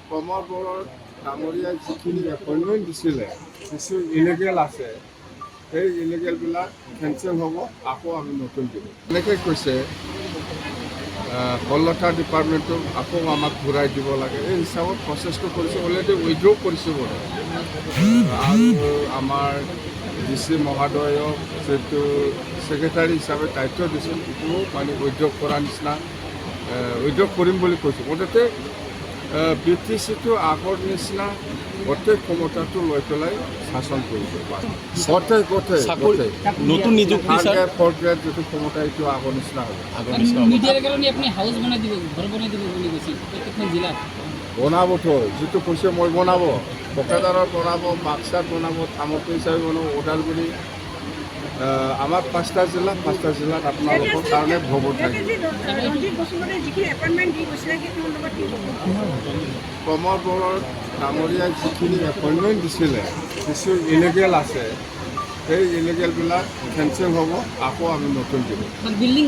কমৰবোৰত ডাঙৰীয়াই যিখিনি এপইণ্টমেণ্ট দিছিলে কিছু ইলিগেল আছে, সেই ইলিগেলবিলাক কেঞ্চেল হ'ব, আকৌ আমি নতুন দিব। এনেকৈ কৈছে কলকাতা ডিপাৰ্টমেণ্টক আকৌ আমাক ঘূৰাই দিব লাগে। এই হিচাপত প্ৰচেছটো কৰিছে, অলৰেডি উইড্ৰ কৰিছোঁ বোলে। আৰু আমাৰ ডি চি মহোদয়ক যিটো ছেক্ৰেটাৰী হিচাপে দায়িত্ব দিছিল, এইটোও মানে উইড্ৰ কৰাৰ নিচিনা উইড্ৰ কৰিম বুলি কৈছোঁ। মুঠতে বি টি চিটো আগৰ নিচিনা গোটেই ক্ষমতাটো লৈ পেলাই শাসন কৰিব পাৰে। গোটেই নতুন নিযুক্তি ফ'ৰ্থ গ্ৰেড যিটো ক্ষমতা এইটো আগৰ নিচিনা হ'ব। মিডিয়াৰ কাৰণে আপুনি হাউচ বনাই দিব, ঘৰ বনাই দিব বুলি কৈছিল প্ৰত্যেকখন জিলাত। বনাবতো যিটো কৈছে মই বনাব, বকেদাৰত বনাব, বাক্সাত বনাব, থামতি হিচাপে বনাব, ওদালগুৰি। আমাৰ 5টা জিলাত আপোনালোকৰ কাৰণে ভৱন থাকিব। কমৰবোৰত ডাঙৰীয়াই যিখিনি এপইণ্টমেণ্ট দিছিলে কিছু ইলিগেল আছে, সেই ইলিগেলবিলাক কেঞ্চেল হ'ব, আকৌ আমি নতুন দিব। বিল্ডিং